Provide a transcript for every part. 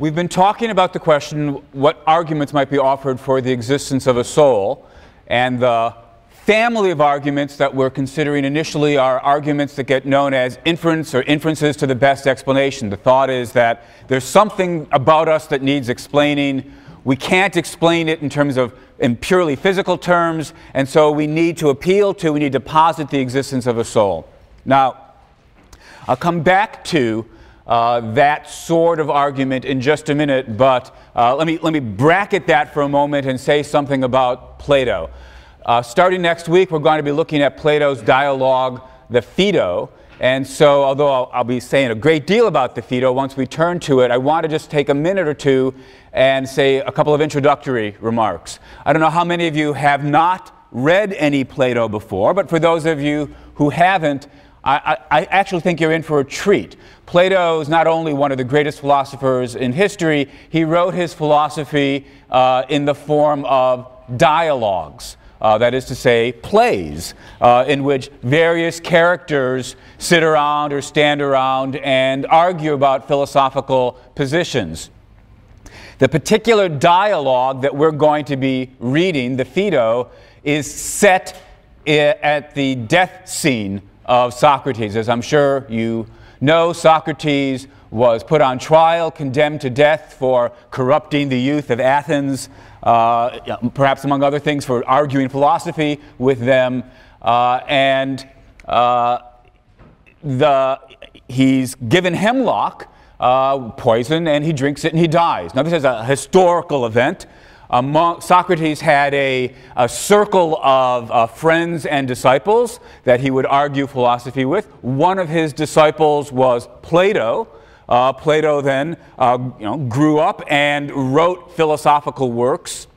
We've been talking about the question what arguments might be offered for the existence of a soul, and the family of arguments that we're considering initially are arguments that get known as inference or inferences to the best explanation. The thought is that there's something about us that needs explaining. We can't explain it in purely physical terms, and so we need to posit the existence of a soul. Now, I'll come back to that sort of argument in just a minute, but let me bracket that for a moment and say something about Plato. Starting next week, we're going to be looking at Plato's dialogue, the Phaedo. And so, although I'll be saying a great deal about the Phaedo once we turn to it, I want to just take a minute or two and say a couple of introductory remarks. I don't know how many of you have not read any Plato before, but for those of you who haven't, I actually think you're in for a treat. Plato is not only one of the greatest philosophers in history, he wrote his philosophy in the form of dialogues. That is to say, plays, in which various characters sit around or stand around and argue about philosophical positions. The particular dialogue that we're going to be reading, the Phaedo, is set at the death scene of Socrates. As I'm sure you know, Socrates was put on trial, condemned to death for corrupting the youth of Athens, perhaps among other things for arguing philosophy with them, he's given hemlock poison, and he drinks it and he dies. Now, this is a historical event. Socrates had a circle of friends and disciples that he would argue philosophy with. One of his disciples was Plato. Plato then grew up and wrote philosophical works.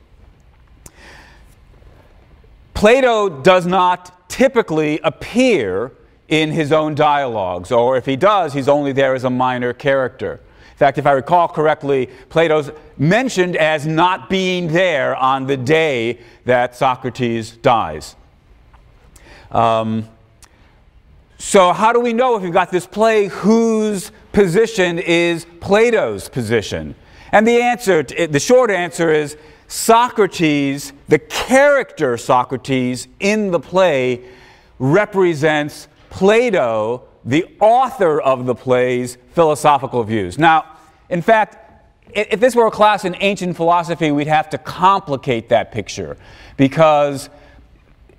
Plato does not typically appear in his own dialogues, or if he does, he's only there as a minor character. In fact, if I recall correctly, Plato's mentioned as not being there on the day that Socrates dies. So how do we know if we've got this play whose position is Plato's position? And the short answer is Socrates, the character Socrates in the play, represents Plato, the author of the play's philosophical views. Now, in fact, if this were a class in ancient philosophy, we'd have to complicate that picture, because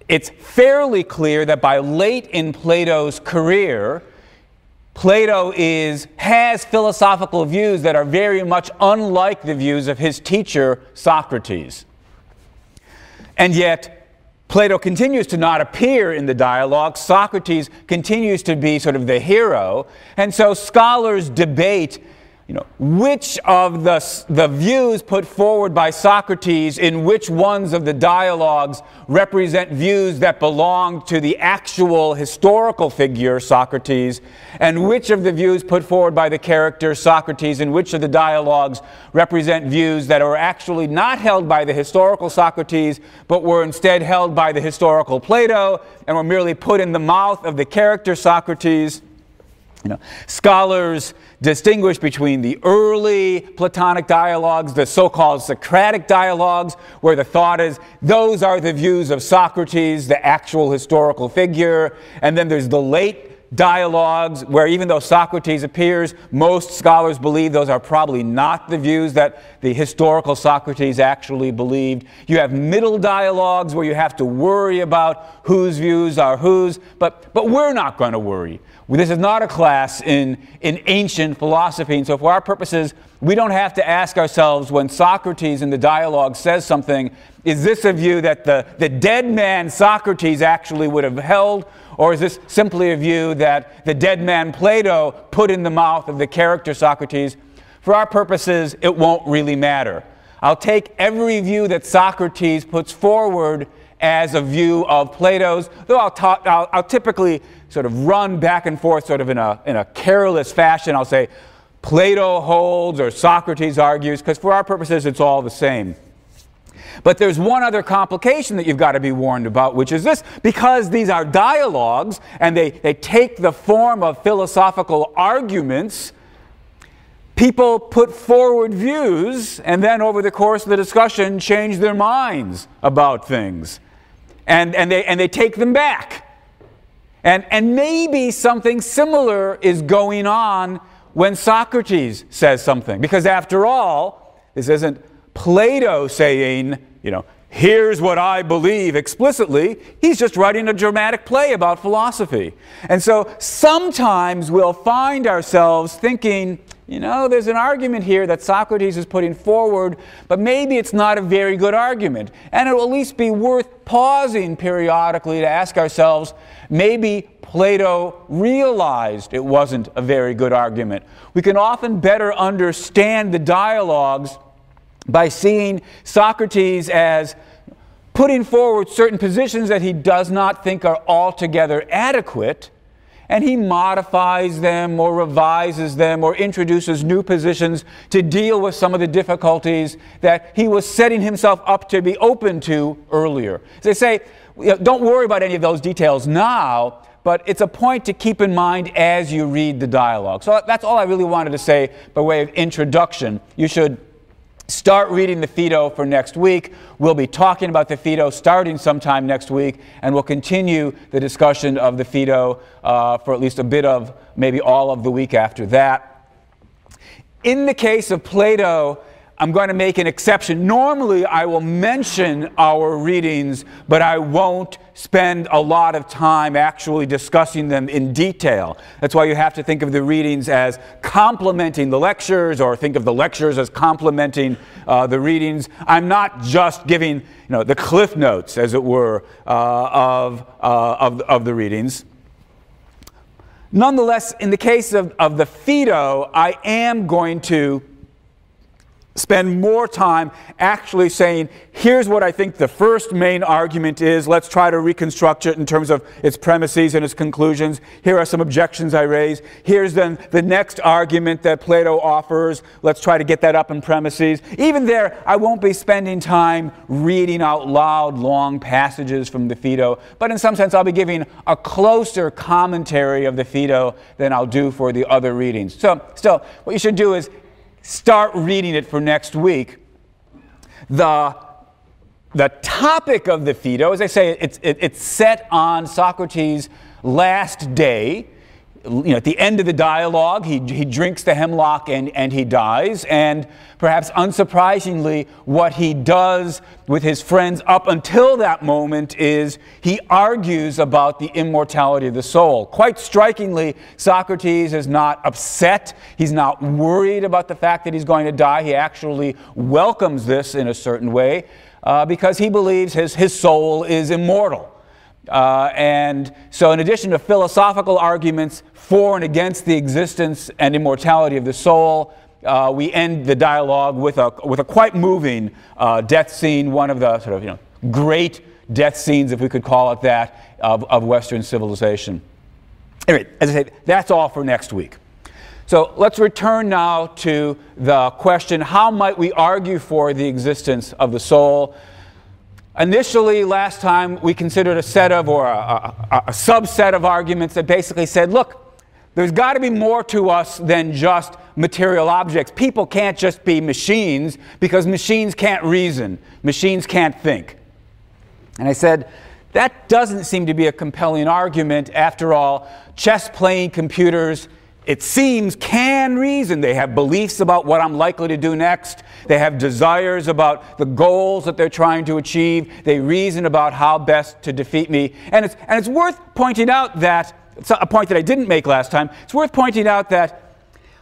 it's fairly clear that by late in Plato's career, Plato has philosophical views that are very much unlike the views of his teacher, Socrates. And yet, Plato continues to not appear in the dialogue. Socrates continues to be sort of the hero. And so scholars debate which of the views put forward by Socrates in which ones of the dialogues represent views that belong to the actual historical figure, Socrates, and which of the views put forward by the character Socrates in which of the dialogues represent views that are actually not held by the historical Socrates, but were instead held by the historical Plato and were merely put in the mouth of the character Socrates. Scholars distinguish between the early Platonic dialogues, the so-called Socratic dialogues, where the thought is those are the views of Socrates, the actual historical figure, and then there's the late dialogues where even though Socrates appears, most scholars believe those are probably not the views that the historical Socrates actually believed. You have middle dialogues where you have to worry about whose views are whose, but we're not going to worry. This is not a class in ancient philosophy, and so for our purposes, we don't have to ask ourselves when Socrates in the dialogue says something, is this a view that the dead man Socrates actually would have held, or is this simply a view that the dead man Plato put in the mouth of the character Socrates? For our purposes, it won't really matter. I'll take every view that Socrates puts forward as a view of Plato's, though I'll typically sort of run back and forth sort of in a careless fashion. I'll say Plato holds or Socrates argues, because for our purposes it's all the same. But there's one other complication that you've got to be warned about, which is this: because these are dialogues and they take the form of philosophical arguments, People put forward views and then over the course of the discussion change their minds about things. And they take them back. And maybe something similar is going on when Socrates says something. Because after all, this isn't Plato saying, here's what I believe explicitly. He's just writing a dramatic play about philosophy. And so sometimes we'll find ourselves thinking, there's an argument here that Socrates is putting forward, but maybe it's not a very good argument. And it will at least be worth pausing periodically to ask ourselves, maybe Plato realized it wasn't a very good argument. We can often better understand the dialogues by seeing Socrates as putting forward certain positions that he does not think are altogether adequate, and he modifies them or revises them or introduces new positions to deal with some of the difficulties that he was setting himself up to be open to earlier. As they say, don't worry about any of those details now, but it's a point to keep in mind as you read the dialogue. So that's all I really wanted to say by way of introduction. You should start reading the Phaedo for next week. We'll be talking about the Phaedo starting sometime next week, and we'll continue the discussion of the Phaedo for at least a bit of, maybe all of the week after that. In the case of Plato, I'm going to make an exception. Normally, I will mention our readings, but I won't spend a lot of time actually discussing them in detail. That's why you have to think of the readings as complementing the lectures, or think of the lectures as complementing the readings. I'm not just giving, the cliff notes, as it were, of the readings. Nonetheless, in the case of the Phaedo, I am going to spend more time actually saying, here's what I think the first main argument is. Let's try to reconstruct it in terms of its premises and its conclusions. Here are some objections I raise. Here's then the next argument that Plato offers. Let's try to get that up in premises. Even there, I won't be spending time reading out loud long passages from the Phaedo, but in some sense I'll be giving a closer commentary of the Phaedo than I'll do for the other readings. So still, what you should do is start reading it for next week. The topic of the Phaedo, as I say, it's set on Socrates' last day. At the end of the dialogue, he drinks the hemlock and he dies. And perhaps unsurprisingly, what he does with his friends up until that moment is he argues about the immortality of the soul. Quite strikingly, Socrates is not upset. He's not worried about the fact that he's going to die. He actually welcomes this in a certain way because he believes his soul is immortal. And so in addition to philosophical arguments for and against the existence and immortality of the soul, we end the dialogue with a quite moving death scene, one of the sort of great death scenes, if we could call it that, of Western civilization. Anyway, as I say, that's all for next week. So let's return now to the question, how might we argue for the existence of the soul? Initially, last time, we considered a set of, or a subset of arguments that basically said, look, there's got to be more to us than just material objects. People can't just be machines, because machines can't reason. Machines can't think. And I said, that doesn't seem to be a compelling argument. After all, chess-playing computers, it seems, can reason. They have beliefs about what I'm likely to do next. They have desires about the goals that they're trying to achieve. They reason about how best to defeat me. And it's worth pointing out that, it's a point that I didn't make last time, it's worth pointing out that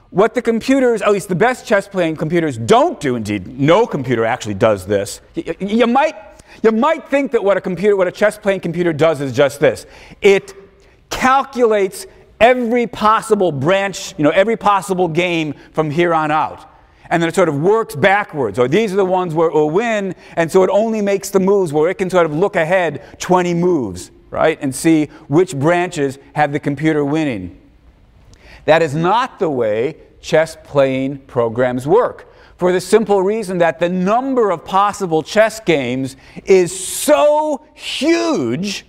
what the computers, at least the best chess-playing computers, don't do, indeed, no computer actually does this. You might think that what a chess-playing computer does is just this. It calculates every possible branch, every possible game from here on out. And then it sort of works backwards. Or these are the ones where it will win, and so it only makes the moves where it can sort of look ahead 20 moves, right? And see which branches have the computer winning. That is not the way chess-playing programs work, for the simple reason that the number of possible chess games is so huge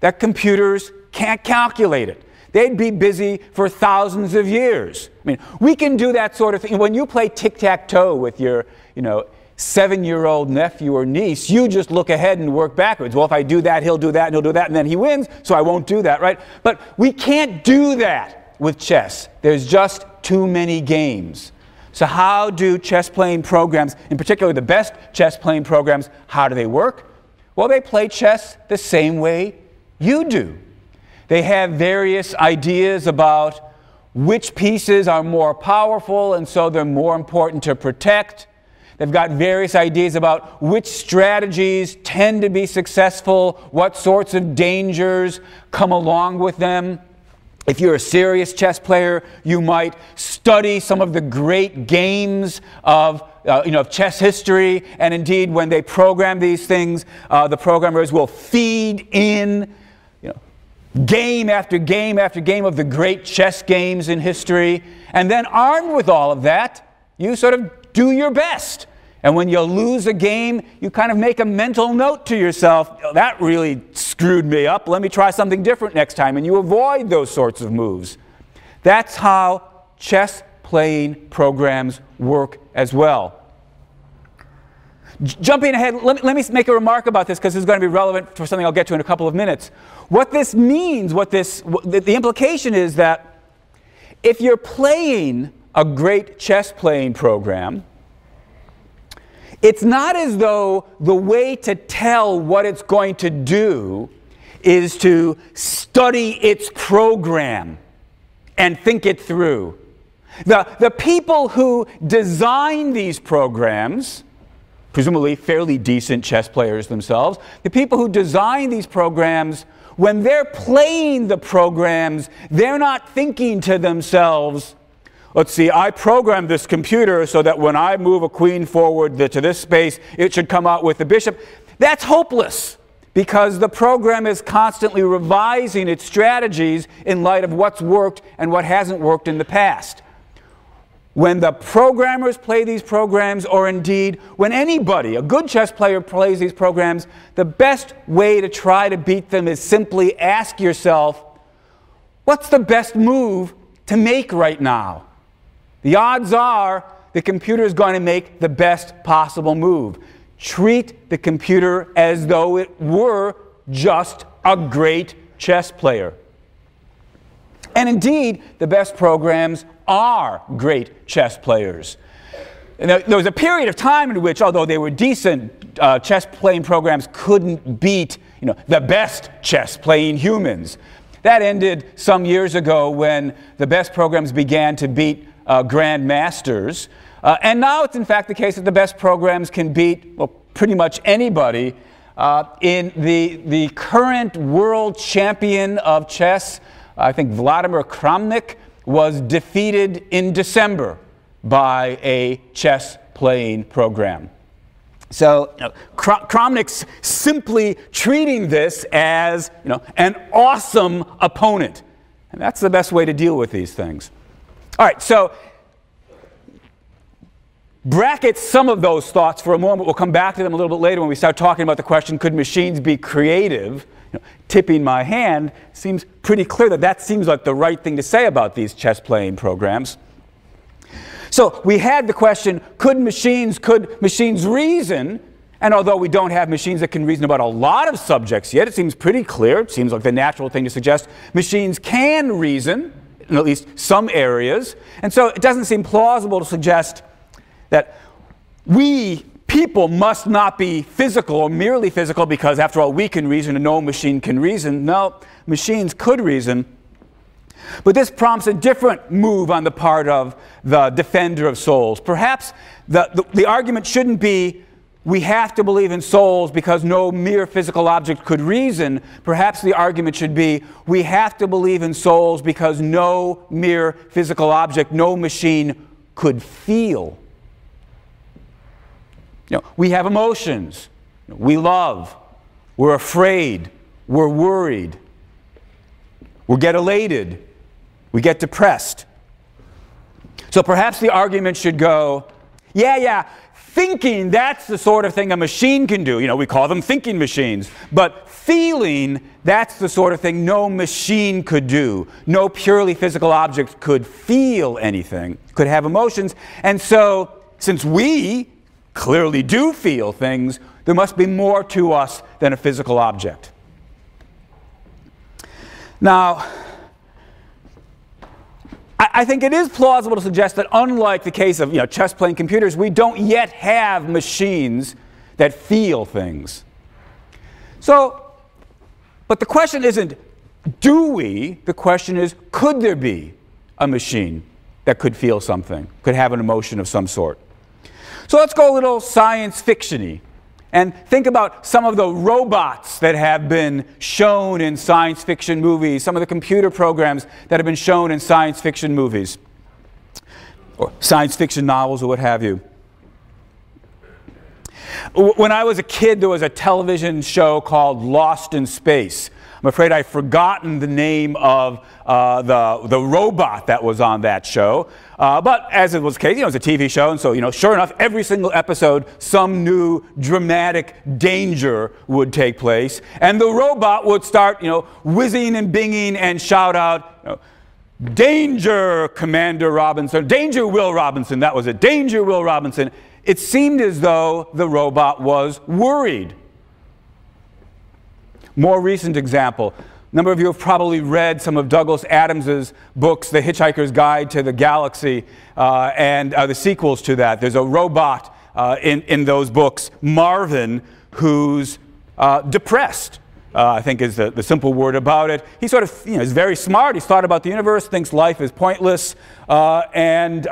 that computers can't calculate it. They'd be busy for thousands of years. I mean, we can do that sort of thing. When you play tic-tac-toe with your, 7-year-old nephew or niece, you just look ahead and work backwards. Well, if I do that, he'll do that, and he'll do that, and then he wins, so I won't do that, right? But we can't do that with chess. There's just too many games. So how do chess-playing programs, in particular the best chess-playing programs, how do they work? Well, they play chess the same way you do. They have various ideas about which pieces are more powerful, and so they're more important to protect. They've got various ideas about which strategies tend to be successful, what sorts of dangers come along with them. If you're a serious chess player, you might study some of the great games of chess history, and indeed, when they program these things, the programmers will feed in game after game after game of the great chess games in history, and then armed with all of that, you sort of do your best. And when you lose a game, you kind of make a mental note to yourself, that really screwed me up, let me try something different next time, and you avoid those sorts of moves. That's how chess-playing programs work as well. Jumping ahead, let me make a remark about this because this is going to be relevant for something I'll get to in a couple of minutes. What this means, the implication is that if you're playing a great chess-playing program, it's not as though the way to tell what it's going to do is to study its program and think it through. The people who design these programs, presumably fairly decent chess players themselves, the people who design these programs, when they're playing the programs, they're not thinking to themselves, let's see, I programmed this computer so that when I move a queen forward to this space, it should come out with the bishop. That's hopeless, because the program is constantly revising its strategies in light of what's worked and what hasn't worked in the past. When the programmers play these programs, or indeed when anybody, a good chess player, plays these programs, the best way to try to beat them is simply ask yourself, what's the best move to make right now? The odds are the computer is going to make the best possible move. Treat the computer as though it were just a great chess player. And indeed, the best programs are great chess players. And there was a period of time in which, although they were decent, chess-playing programs couldn't beat the best chess-playing humans. That ended some years ago when the best programs began to beat grandmasters. And now it's in fact the case that the best programs can beat, well, pretty much anybody. In the current world champion of chess, I think Vladimir Kramnik, was defeated in December by a chess-playing program. So Kramnik's simply treating this as an awesome opponent. And that's the best way to deal with these things. All right, so bracket some of those thoughts for a moment. We'll come back to them a little bit later when we start talking about the question, could machines be creative? Tipping my hand, seems pretty clear that that seems like the right thing to say about these chess-playing programs. So we had the question, could machines reason? And although we don't have machines that can reason about a lot of subjects yet, it seems pretty clear, it seems like the natural thing to suggest machines can reason in at least some areas. And so it doesn't seem plausible to suggest that people must not be physical or merely physical because, after all, we can reason and no machine can reason. No, machines could reason. But this prompts a different move on the part of the defender of souls. Perhaps the argument shouldn't be, we have to believe in souls because no mere physical object could reason. Perhaps the argument should be, we have to believe in souls because no mere physical object, no machine could feel. We have emotions. We love. We're afraid. We're worried. We get elated. We get depressed. So perhaps the argument should go, yeah, Thinking, that's the sort of thing a machine can do. You know, we call them thinking machines. But feeling, that's the sort of thing no machine could do. No purely physical object could feel anything, could have emotions. And so, since we clearly do feel things, there must be more to us than a physical object. Now, I think it is plausible to suggest that unlike the case of chess-playing computers, we don't yet have machines that feel things. So, but the question isn't, do we? The question is, could there be a machine that could feel something, could have an emotion of some sort? So let's go a little science fiction-y and think about some of the robots that have been shown in science fiction movies, some of the computer programs that have been shown in science fiction movies, or science fiction novels, or what have you. When I was a kid, there was a television show called Lost in Space. I'm afraid I've forgotten the name of the robot that was on that show. But as it was the case, it was a TV show, and so, sure enough, every single episode, some new dramatic danger would take place. And the robot would start, whizzing and binging and shout out, "Danger, Commander Robinson. Danger, Will Robinson." That was it. "Danger, Will Robinson." It seemed as though the robot was worried. More recent example. A number of you have probably read some of Douglas Adams's books, The Hitchhiker's Guide to the Galaxy, and the sequels to that. There's a robot in those books, Marvin, who's depressed, I think is the simple word about it. He sort of is very smart. He's thought about the universe, thinks life is pointless, and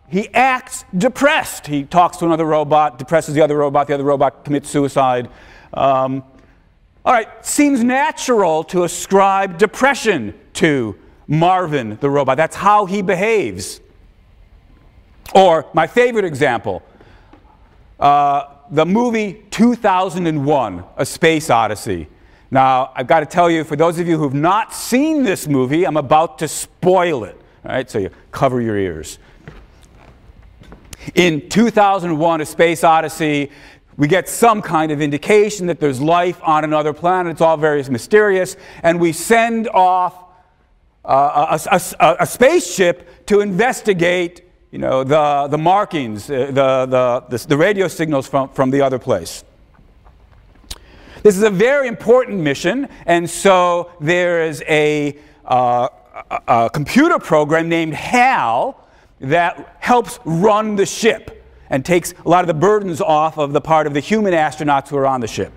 he acts depressed. He talks to another robot, depresses the other robot commits suicide. All right, seems natural to ascribe depression to Marvin, the robot. That's how he behaves. Or my favorite example, the movie 2001, A Space Odyssey. Now, I've got to tell you, for those of you who've not seen this movie, I'm about to spoil it. All right, so you cover your ears. In 2001, A Space Odyssey, we get some kind of indication that there's life on another planet. It's all very mysterious. And we send off a spaceship to investigate the markings, the radio signals from the other place. This is a very important mission. And so there is a computer program named HAL that helps run the ship and takes a lot of the burdens off of the part of the human astronauts who are on the ship.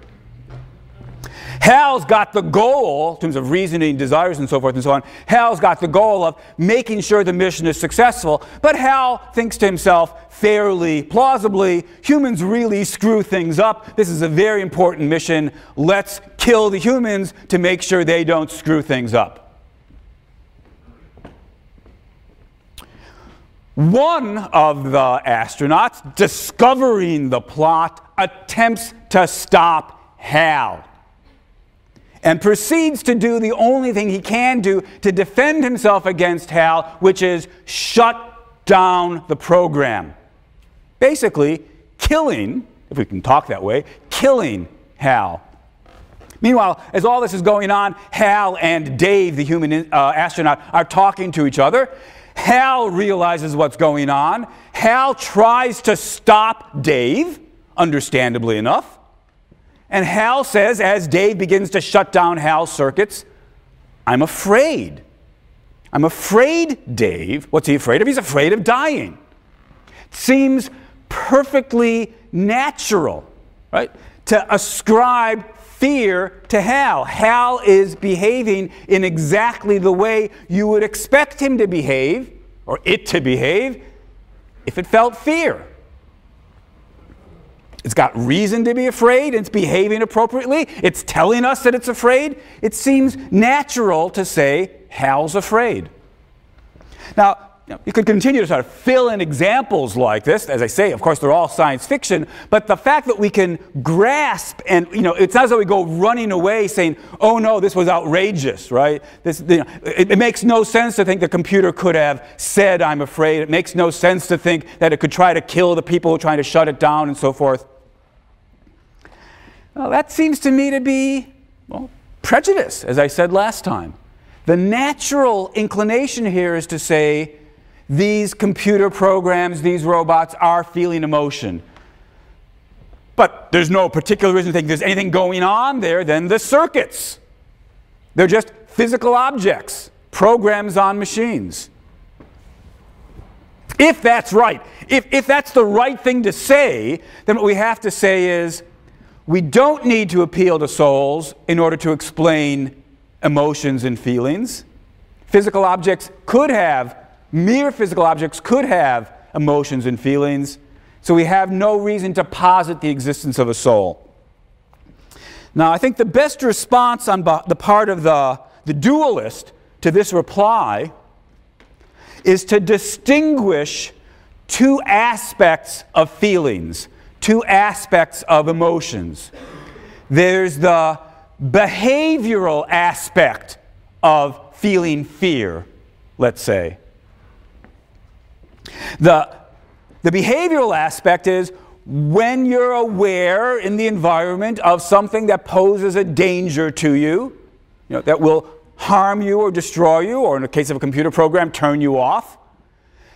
Hal's got the goal, in terms of reasoning, desires, and so forth and so on, Hal's got the goal of making sure the mission is successful, but Hal thinks to himself, fairly plausibly, humans really screw things up. This is a very important mission. Let's kill the humans to make sure they don't screw things up. One of the astronauts, discovering the plot, attempts to stop Hal and proceeds to do the only thing he can do to defend himself against Hal, which is shut down the program. Basically, killing, if we can talk that way, killing Hal. Meanwhile, as all this is going on, Hal and Dave, the human astronaut, are talking to each other. Hal realizes what's going on. Hal tries to stop Dave, understandably enough. And Hal says, as Dave begins to shut down Hal's circuits, "I'm afraid. I'm afraid, Dave." What's he afraid of? He's afraid of dying. It seems perfectly natural, right, to ascribe fear to Hal. Hal is behaving in exactly the way you would expect him to behave, or it to behave, if it felt fear. It's got reason to be afraid, it's behaving appropriately, it's telling us that it's afraid. It seems natural to say, Hal's afraid. Now, you could continue to sort of fill in examples like this. As I say, of course, they're all science fiction, but the fact that we can grasp and, it's not as though we go running away saying, oh no, this was outrageous, right? It makes no sense to think the computer could have said, I'm afraid. It makes no sense to think that it could try to kill the people who are trying to shut it down and so forth. Well, that seems to me to be, well, prejudice, as I said last time. The natural inclination here is to say, these computer programs, these robots are feeling emotion. But there's no particular reason to think there's anything going on there than the circuits. They're just physical objects, programs on machines. If that's right, if that's the right thing to say, then what we have to say is, we don't need to appeal to souls in order to explain emotions and feelings. Physical objects could have Mere physical objects could have emotions and feelings, so we have no reason to posit the existence of a soul. Now, I think the best response on the part of the dualist to this reply is to distinguish two aspects of feelings, two aspects of emotions. There's the behavioral aspect of feeling fear, let's say. The behavioral aspect is when you're aware in the environment of something that poses a danger to you, that will harm you or destroy you, or in the case of a computer program, turn you off,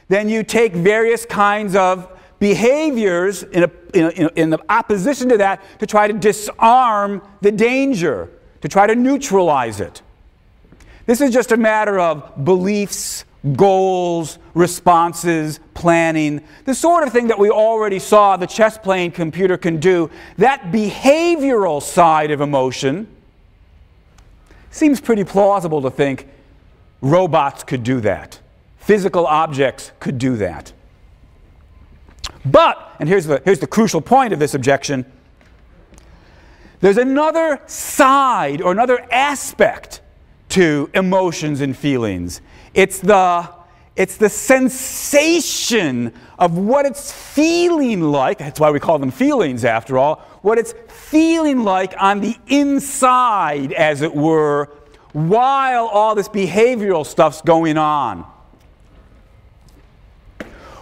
then you take various kinds of behaviors in the opposition to that to try to disarm the danger, to try to neutralize it. This is just a matter of beliefs, goals, responses, planning, the sort of thing that we already saw the chess-playing computer can do. That behavioral side of emotion seems pretty plausible to think robots could do that. Physical objects could do that. But, and here's the crucial point of this objection, there's another side or another aspect to emotions and feelings. It's the sensation of what it's feeling like. That's why we call them feelings, after all. What it's feeling like on the inside, as it were, while all this behavioral stuff's going on.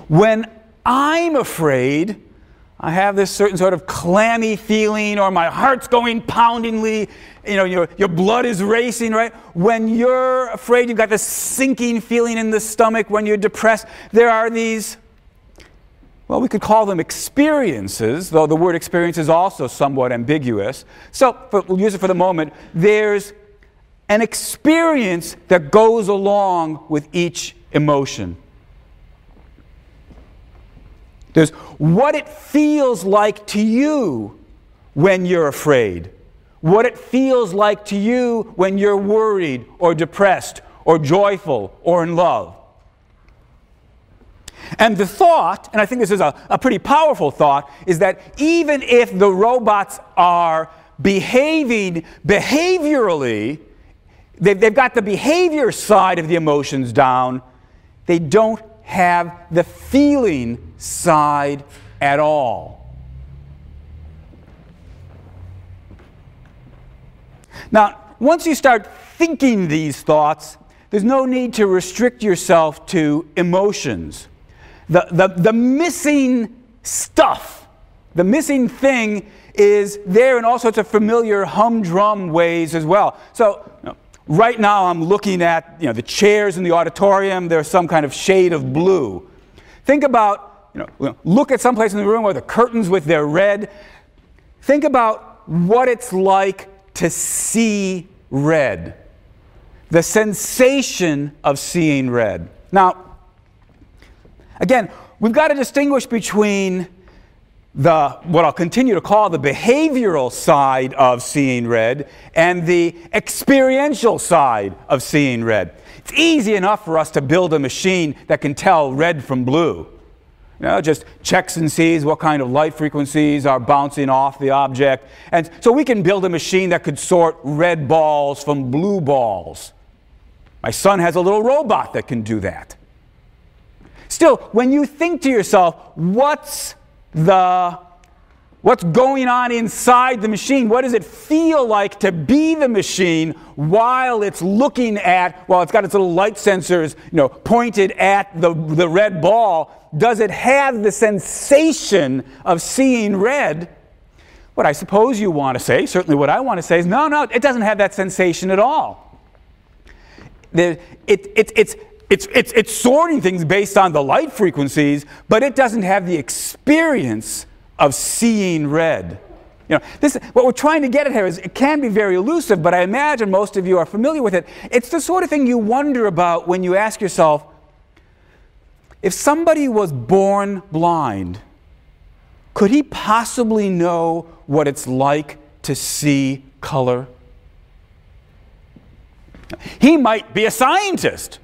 When I'm afraid, I have this certain sort of clammy feeling, or my heart's going poundingly, your blood is racing, right? When you're afraid, you've got this sinking feeling in the stomach. When you're depressed, there are these, well, we could call them experiences, though the word experience is also somewhat ambiguous. So we'll use it for the moment. There's an experience that goes along with each emotion. There's what it feels like to you when you're afraid. What it feels like to you when you're worried or depressed or joyful or in love. And the thought, and I think this is a pretty powerful thought, is that even if the robots are behaving behaviorally, they've got the behavior side of the emotions down, they don't have the feeling side at all. Now, once you start thinking these thoughts, there's no need to restrict yourself to emotions. The missing stuff, the missing thing is there in all sorts of familiar humdrum ways as well. So, right now I'm looking at the chairs in the auditorium. There's some kind of shade of blue. Think about, look at some place in the room where the curtains with their red. Think about what it's like to see red. The sensation of seeing red. Now, again, we've got to distinguish between what I'll continue to call the behavioral side of seeing red and the experiential side of seeing red. It's easy enough for us to build a machine that can tell red from blue. Just checks and sees what kind of light frequencies are bouncing off the object. And so we can build a machine that could sort red balls from blue balls. My son has a little robot that can do that. Still, when you think to yourself, what's going on inside the machine? What does it feel like to be the machine while it's looking at, well, it's got its little light sensors, pointed at the red ball? Does it have the sensation of seeing red? What I suppose you want to say, certainly what I want to say is, no, it doesn't have that sensation at all. It's sorting things based on the light frequencies, but it doesn't have the experience of seeing red. What we're trying to get at here is, it can be very elusive, but I imagine most of you are familiar with it. It's the sort of thing you wonder about when you ask yourself, if somebody was born blind, could he possibly know what it's like to see color? He might be a scientist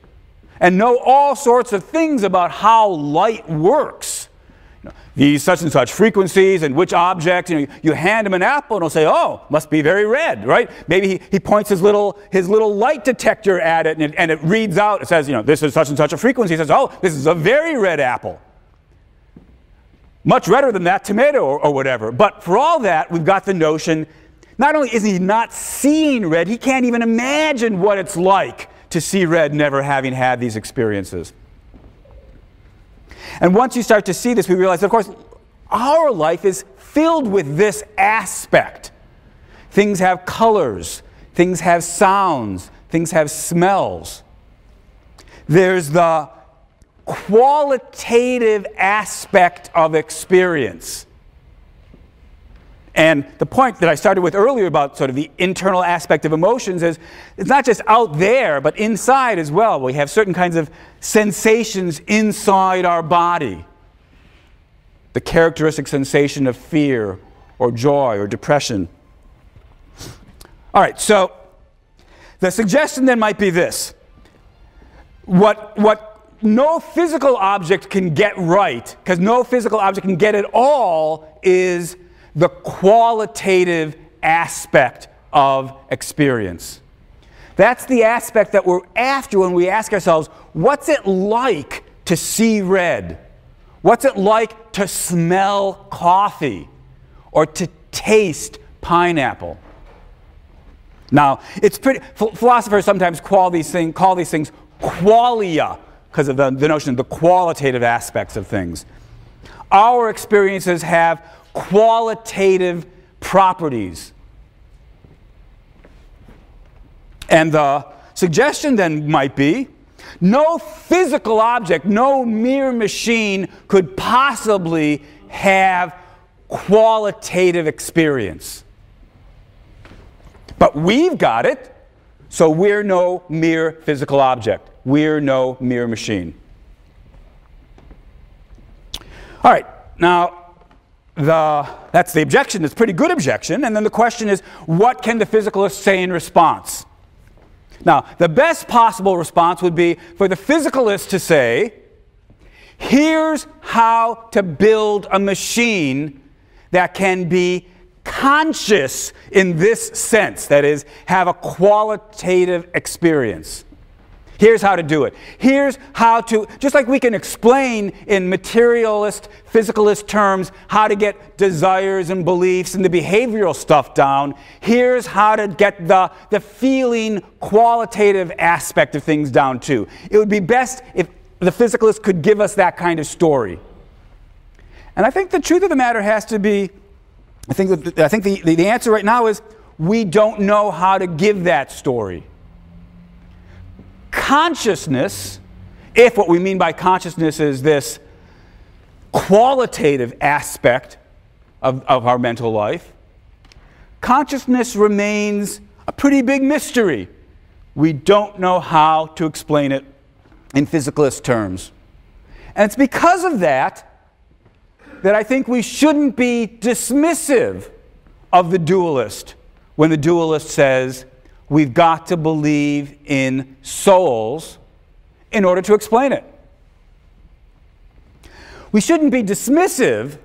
and know all sorts of things about how light works. These such and such frequencies and which object, you hand him an apple and he'll say, oh, must be very red, right? Maybe he points his little light detector at it and it reads out, it says, this is such and such a frequency. He says, oh, this is a very red apple. Much redder than that tomato or whatever. But for all that, we've got the notion, not only is he not seeing red, he can't even imagine what it's like to see red, never having had these experiences. And once you start to see this, we realize, of course, our life is filled with this aspect. Things have colors, things have sounds, things have smells. There's the qualitative aspect of experience. And the point that I started with earlier about sort of the internal aspect of emotions is, it's not just out there, but inside as well. We have certain kinds of sensations inside our body. The characteristic sensation of fear or joy or depression. All right, so the suggestion then might be this. What no physical object can get right, because no physical object can get it all, is the qualitative aspect of experience. That's the aspect that we're after when we ask ourselves, what's it like to see red? What's it like to smell coffee or to taste pineapple? Now, it's pretty, philosophers sometimes call these things qualia, because of the notion of the qualitative aspects of things. Our experiences have qualitative properties. And the suggestion then might be, no physical object, no mere machine could possibly have qualitative experience. But we've got it, so we're no mere physical object. We're no mere machine. All right, now, that's the objection. It's a pretty good objection. And then the question is, what can the physicalist say in response? Now, the best possible response would be for the physicalist to say, here's how to build a machine that can be conscious in this sense, that is, have a qualitative experience. Here's how to do it. Here's how to, just like we can explain in materialist, physicalist terms how to get desires and beliefs and the behavioral stuff down, here's how to get the feeling, qualitative aspect of things down too. It would be best if the physicalist could give us that kind of story. And I think the truth of the matter has to be, I think the answer right now is, we don't know how to give that story. Consciousness, if what we mean by consciousness is this qualitative aspect of our mental life, consciousness remains a pretty big mystery. We don't know how to explain it in physicalist terms. And it's because of that I think we shouldn't be dismissive of the dualist when the dualist says, we've got to believe in souls in order to explain it. We shouldn't be dismissive,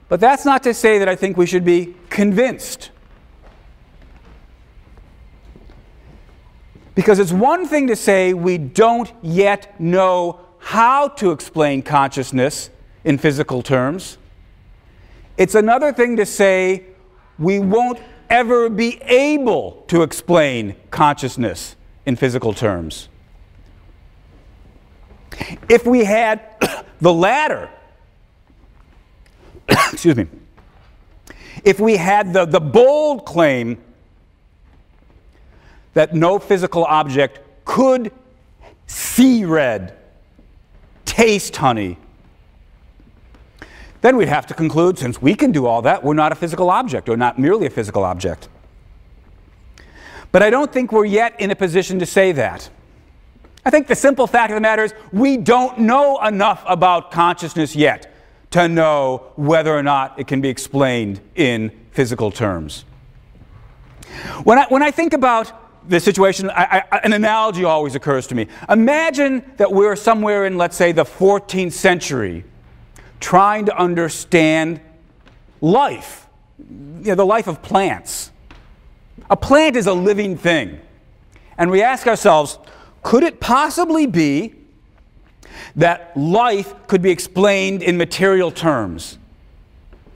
but that's not to say that I think we should be convinced. Because it's one thing to say we don't yet know how to explain consciousness in physical terms. It's another thing to say we won't ever be able to explain consciousness in physical terms. If we had the latter, excuse me, if we had the bold claim that no physical object could see red, taste honey, then we'd have to conclude, since we can do all that, we're not a physical object, or not merely a physical object. But I don't think we're yet in a position to say that. I think the simple fact of the matter is we don't know enough about consciousness yet to know whether or not it can be explained in physical terms. When I think about this situation, an analogy always occurs to me. Imagine that we're somewhere in, let's say, the 14th century, trying to understand life, the life of plants. A plant is a living thing. And we ask ourselves, could it possibly be that life could be explained in material terms?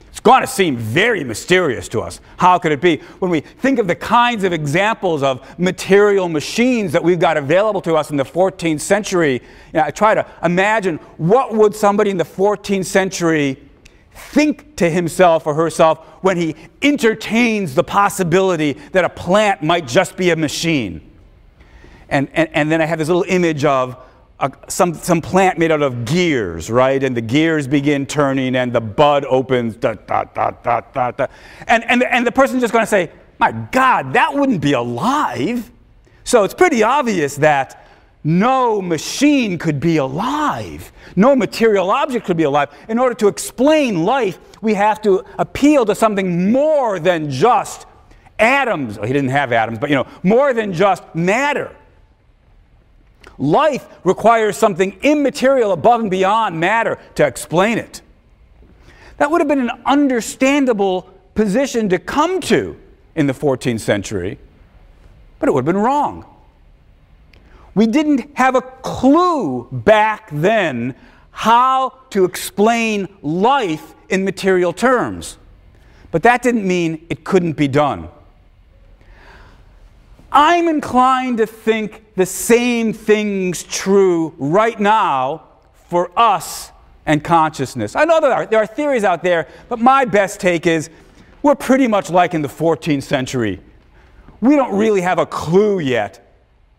It's going to seem very mysterious to us. How could it be? When we think of the kinds of examples of material machines that we've got available to us in the 14th century, I try to imagine what would somebody in the 14th century think to himself or herself when he entertains the possibility that a plant might just be a machine. And then I have this little image of some plant made out of gears, right? And the gears begin turning and the bud opens, da, da, da, da, da, da. And the person's just going to say, my God, that wouldn't be alive. So it's pretty obvious that no machine could be alive. No material object could be alive. In order to explain life, we have to appeal to something more than just atoms. Well, he didn't have atoms, but more than just matter. Life requires something immaterial above and beyond matter to explain it. That would have been an understandable position to come to in the 14th century, but it would have been wrong. We didn't have a clue back then how to explain life in material terms, but that didn't mean it couldn't be done. I'm inclined to think the same thing's true right now for us and consciousness. I know that there are theories out there, but my best take is we're pretty much like in the 14th century. We don't really have a clue yet,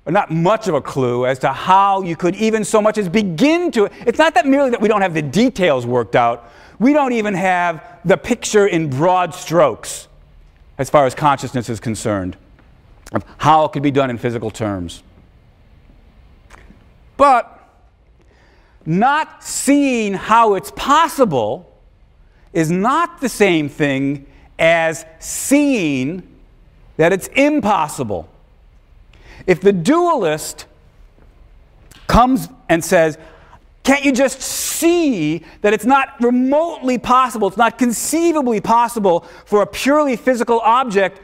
or not much of a clue, as to how you could even so much as begin to. It's not that merely that we don't have the details worked out. We don't even have the picture in broad strokes as far as consciousness is concerned, of how it could be done in physical terms. But not seeing how it's possible is not the same thing as seeing that it's impossible. If the dualist comes and says, can't you just see that it's not remotely possible, it's not conceivably possible for a purely physical object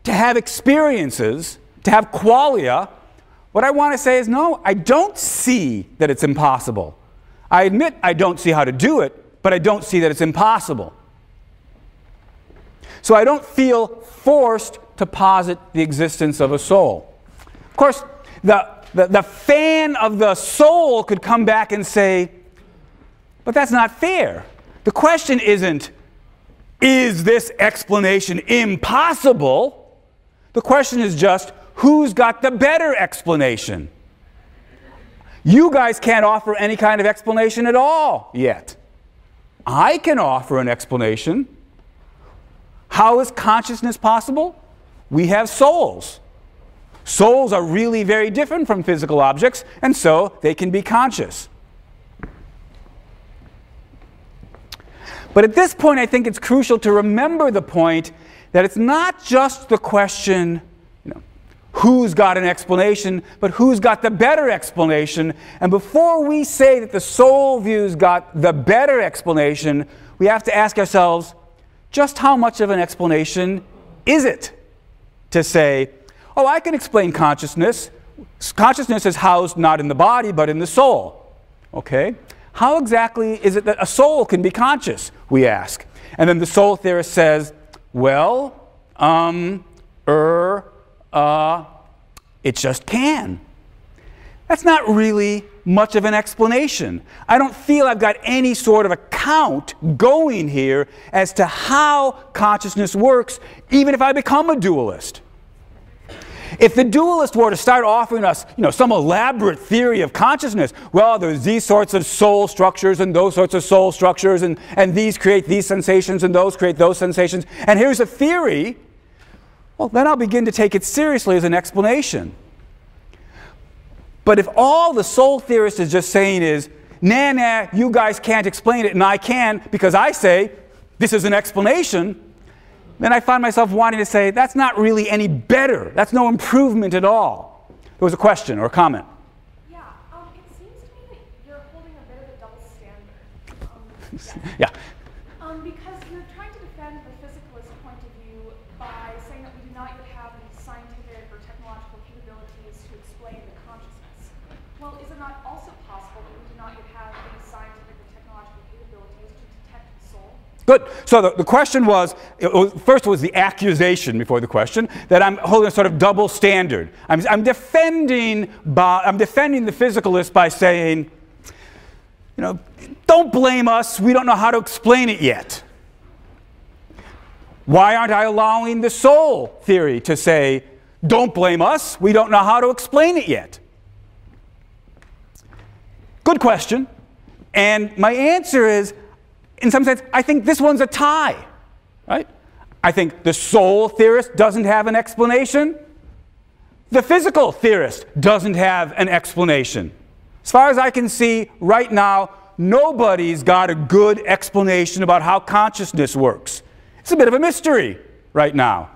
to have experiences, to have qualia, what I want to say is, no, I don't see that it's impossible. I admit I don't see how to do it, but I don't see that it's impossible. So I don't feel forced to posit the existence of a soul. Of course, the fan of the soul could come back and say, but that's not fair. The question isn't, is this explanation impossible? The question is just, who's got the better explanation? You guys can't offer any kind of explanation at all yet. I can offer an explanation. How is consciousness possible? We have souls. Souls are really very different from physical objects, and so they can be conscious. But at this point, I think it's crucial to remember the point that it's not just the question, who's got an explanation, but who's got the better explanation. And before we say that the soul view's got the better explanation, we have to ask ourselves, just how much of an explanation is it to say, oh, I can explain consciousness. Consciousness is housed not in the body, but in the soul. Okay? How exactly is it that a soul can be conscious, we ask. And then the soul theorist says, well, it just can. That's not really much of an explanation. I don't feel I've got any sort of account going here as to how consciousness works, even if I become a dualist. If the dualist were to start offering us, some elaborate theory of consciousness, well, there's these sorts of soul structures and those sorts of soul structures, and these create these sensations and those create those sensations, and here's a theory, well, then I'll begin to take it seriously as an explanation. But if all the soul theorist is just saying is, nah, you guys can't explain it, and I can because I say this is an explanation, then I find myself wanting to say, that's not really any better. That's no improvement at all. There was a question or a comment. Yeah, it seems to me that you're holding a bit of a double standard. Yeah. Because you're trying to defend the physicalist point of view by saying that we do not yet have the scientific or technological capabilities to explain the consciousness. Well, is it not also possible that we do not yet have the scientific or technological capabilities to detect the soul? Good. So the question was, first was the accusation before the question, that I'm holding a sort of double standard. I'm defending the physicalist by saying, don't blame us, we don't know how to explain it yet. Why aren't I allowing the soul theory to say, don't blame us, we don't know how to explain it yet? Good question. And my answer is, in some sense, I think this one's a tie, right? I think the soul theorist doesn't have an explanation. The physical theorist doesn't have an explanation. As far as I can see right now, nobody's got a good explanation about how consciousness works. It's a bit of a mystery right now.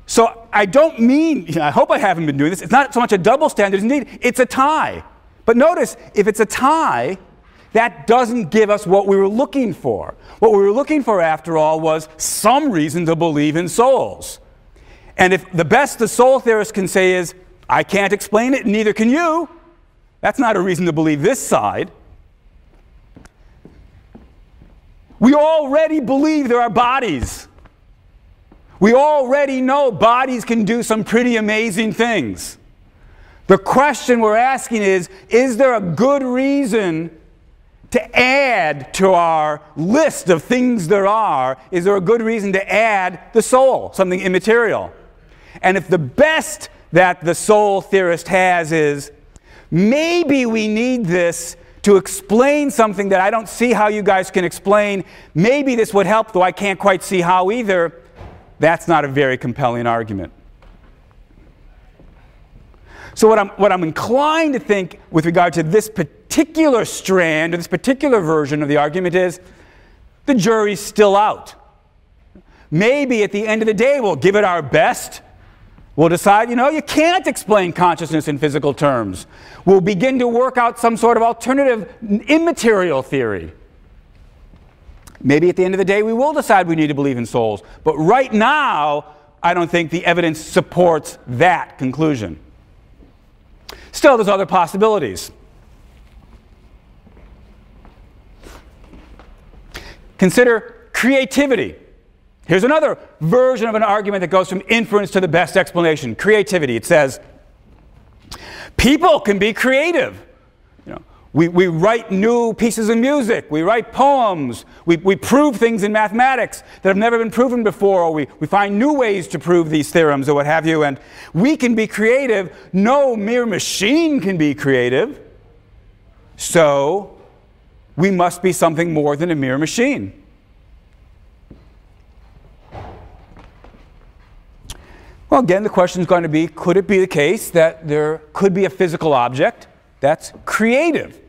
So I don't mean, I hope I haven't been doing this, it's not so much a double standard, indeed, it's a tie. But notice, if it's a tie, that doesn't give us what we were looking for. What we were looking for, after all, was some reason to believe in souls. And if the best the soul theorist can say is, I can't explain it, neither can you, that's not a reason to believe this side. We already believe there are bodies. We already know bodies can do some pretty amazing things. The question we're asking is there a good reason to add to our list of things there are? Is there a good reason to add the soul, something immaterial? And if the best that the soul theorist has is, maybe we need this to explain something that I don't see how you guys can explain, maybe this would help, though I can't quite see how either, that's not a very compelling argument. So what I'm inclined to think with regard to this particular strand, or this particular version of the argument is, the jury's still out. Maybe at the end of the day we'll give it our best. We'll decide, you can't explain consciousness in physical terms. We'll begin to work out some sort of alternative immaterial theory. Maybe at the end of the day we will decide we need to believe in souls. But right now, I don't think the evidence supports that conclusion. Still, there's other possibilities. Consider creativity. Here's another version of an argument that goes from inference to the best explanation. Creativity. It says, people can be creative. We write new pieces of music. We write poems. We prove things in mathematics that have never been proven before. Or we find new ways to prove these theorems or what have you. And we can be creative. No mere machine can be creative. So we must be something more than a mere machine. Well, again, the question is going to be, could it be the case that there could be a physical object that's creative?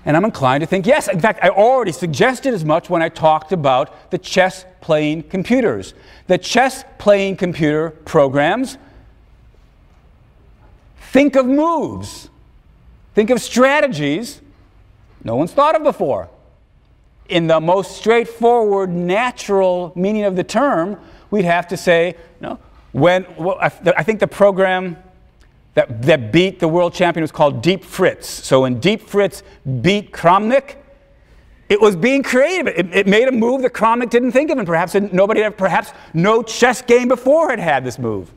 And I'm inclined to think yes. In fact, I already suggested as much when I talked about the chess-playing computers. The chess-playing computer programs think of moves, think of strategies no one's thought of before. In the most straightforward, natural meaning of the term, we'd have to say, I think the program that beat the world champion was called Deep Fritz. So when Deep Fritz beat Kramnik, it was being creative. It made a move that Kramnik didn't think of, and perhaps no chess game before had had this move.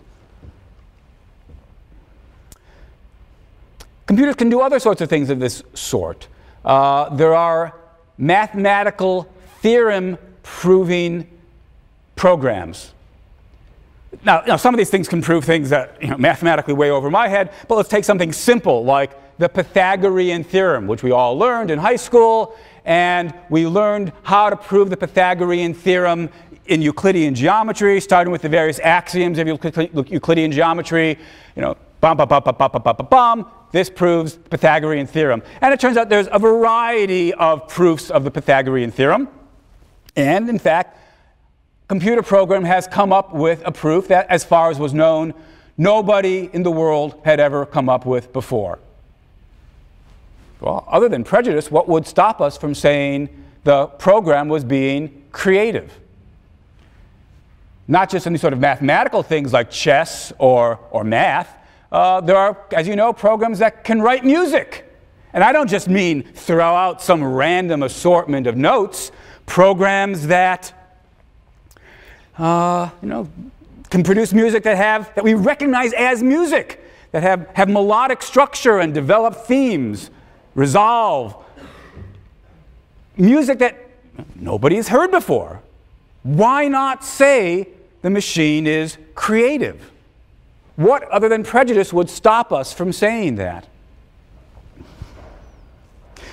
Computers can do other sorts of things of this sort. There are mathematical theorem-proving programs. Now, some of these things can prove things that mathematically way over my head, but let's take something simple like the Pythagorean theorem, which we all learned in high school, and we learned how to prove the Pythagorean theorem in Euclidean geometry, starting with the various axioms of Euclidean geometry. This proves the Pythagorean theorem. And it turns out there's a variety of proofs of the Pythagorean theorem. And in fact, computer program has come up with a proof that, as far as was known, nobody in the world had ever come up with before. Well, other than prejudice, what would stop us from saying the program was being creative? Not just any sort of mathematical things like chess or math. There are, as you know, programs that can write music. And I don't just mean throw out some random assortment of notes. Programs that can produce music that we recognize as music, that have melodic structure and develop themes, resolve. Music that nobody's heard before. Why not say the machine is creative? What other than prejudice would stop us from saying that?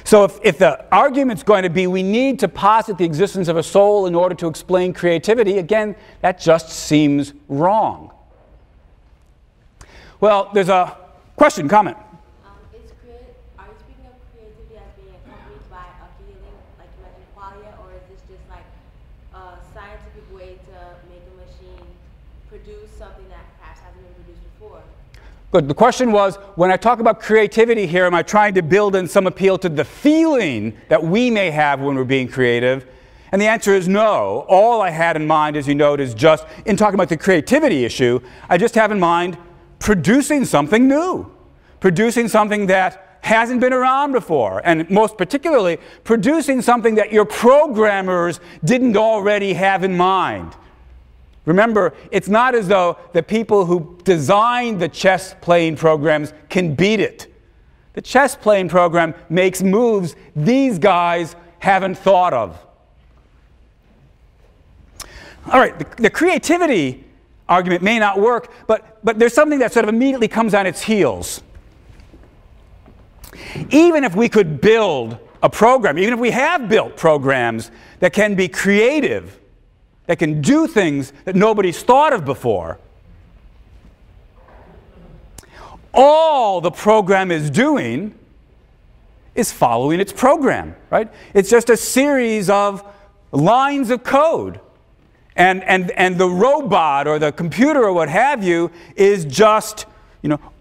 So if the argument's going to be we need to posit the existence of a soul in order to explain creativity, again, that just seems wrong. Well, there's a question, comment. Are you speaking of creativity as being accompanied by a feeling, like you mentioned qualia, or is this just like a scientific way to make a machine produce something that perhaps hasn't been produced before? Good. The question was, when I talk about creativity here, am I trying to build in some appeal to the feeling that we may have when we're being creative? And the answer is no. All I had in mind, as you note, is just, in talking about the creativity issue, I just have in mind producing something new. Producing something that hasn't been around before. And most particularly, producing something that your programmers didn't already have in mind. Remember, it's not as though the people who designed the chess playing programs can beat it. The chess playing program makes moves these guys haven't thought of. All right, the creativity argument may not work, but there's something that sort of immediately comes on its heels. Even if we could build a program, even if we have built programs that can be creative, that can do things that nobody's thought of before, all the program is doing is following its program, right? It's just a series of lines of code. And the robot or the computer or what have you is just,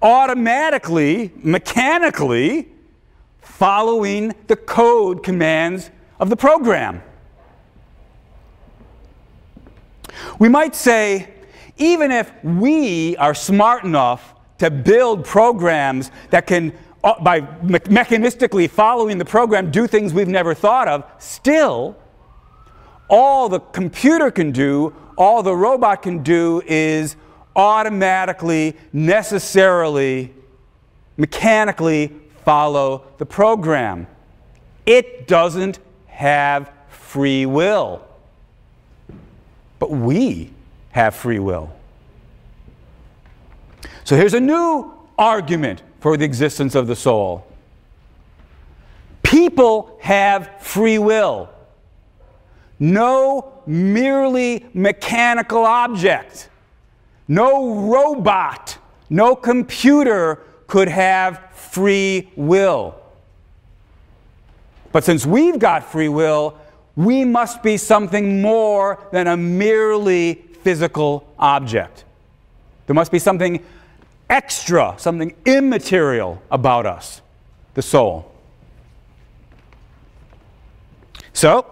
automatically, mechanically following the code commands of the program. We might say, even if we are smart enough to build programs that can, by mechanistically following the program, do things we've never thought of, still, all the computer can do, all the robot can do is automatically, necessarily, mechanically follow the program. It doesn't have free will. But we have free will. So here's a new argument for the existence of the soul. People have free will. No merely mechanical object, no robot, no computer could have free will. But since we've got free will, we must be something more than a merely physical object. There must be something extra, something immaterial about us, the soul. So,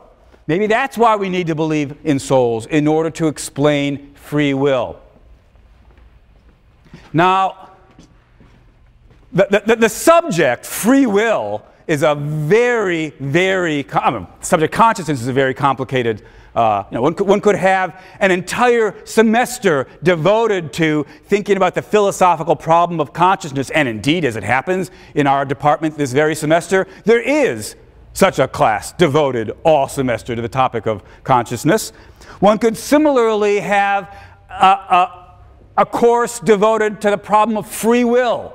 maybe that's why we need to believe in souls, in order to explain free will. Now, The subject, free will, is a very, very, subject consciousness is a very complicated, one could have an entire semester devoted to thinking about the philosophical problem of consciousness, and indeed, as it happens in our department this very semester, there is such a class devoted all semester to the topic of consciousness. One could similarly have a course devoted to the problem of free will.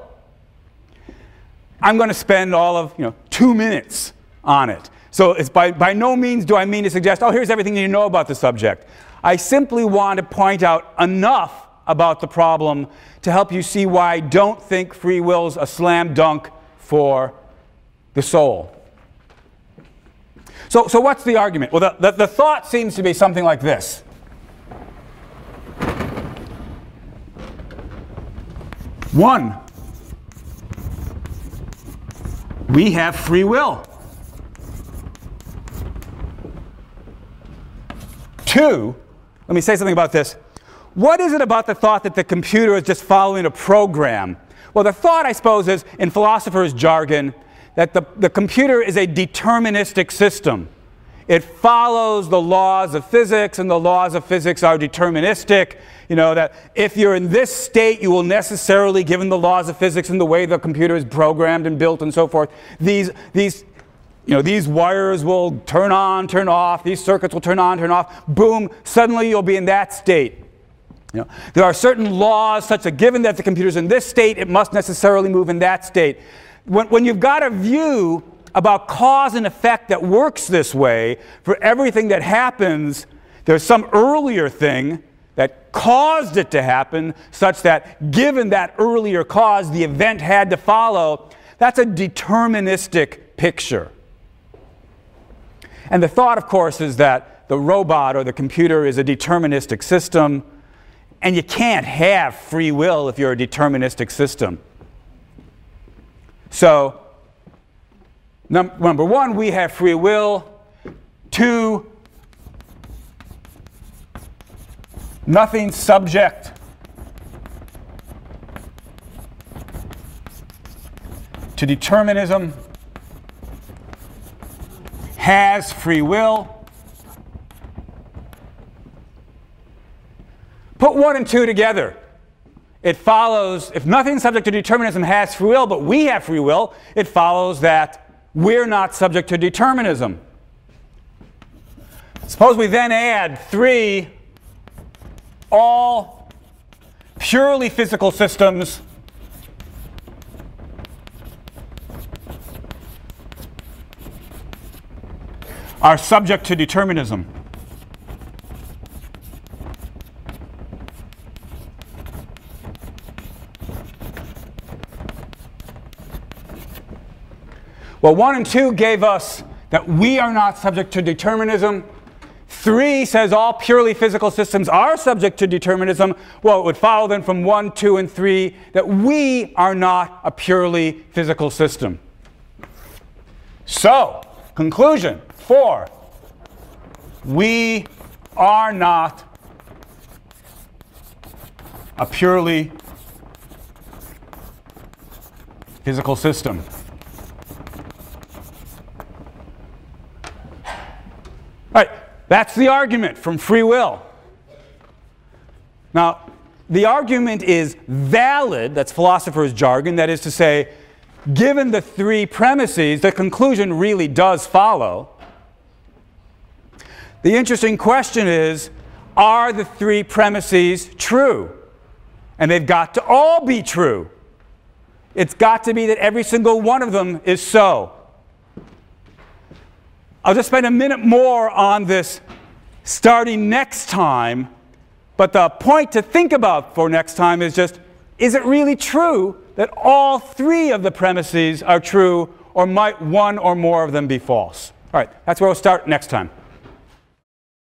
I'm going to spend all of 2 minutes on it. So it's by no means do I mean to suggest, oh, here's everything you know about the subject. I simply want to point out enough about the problem to help you see why I don't think free will's a slam dunk for the soul. So what's the argument? Well, the thought seems to be something like this. One, we have free will. Two, let me say something about this. What is it about the thought that the computer is just following a program? Well, the thought, I suppose, is, in philosophers' jargon, that the computer is a deterministic system. It follows the laws of physics, and the laws of physics are deterministic. That if you're in this state, you will necessarily, given the laws of physics and the way the computer is programmed and built and so forth, these wires will turn on, turn off, these circuits will turn on, turn off, boom, suddenly you'll be in that state. There are certain laws such that given that the computer's in this state, it must necessarily move in that state. When you've got a view about cause and effect that works this way, for everything that happens, there's some earlier thing that caused it to happen, such that given that earlier cause, the event had to follow. That's a deterministic picture. And the thought, of course, is that the robot or the computer is a deterministic system, and you can't have free will if you're a deterministic system. So, number one, we have free will. Two, nothing subject to determinism has free will. Put 1 and 2 together. It follows, if nothing subject to determinism has free will, but we have free will, it follows that we're not subject to determinism. Suppose we then add 3, all purely physical systems are subject to determinism. Well, 1 and 2 gave us that we are not subject to determinism. 3 says all purely physical systems are subject to determinism. Well, it would follow then from 1, 2, and 3 that we are not a purely physical system. So, conclusion, 4, we are not a purely physical system. All right, that's the argument from free will. Now, the argument is valid, that's philosophers' jargon, that is to say, given the 3 premises, the conclusion really does follow. The interesting question is, are the 3 premises true? And they've got to all be true. It's got to be that every single one of them is so. I'll just spend a minute more on this starting next time, but the point to think about for next time is just, is it really true that all 3 of the premises are true, or might one or more of them be false? All right, that's where we'll start next time.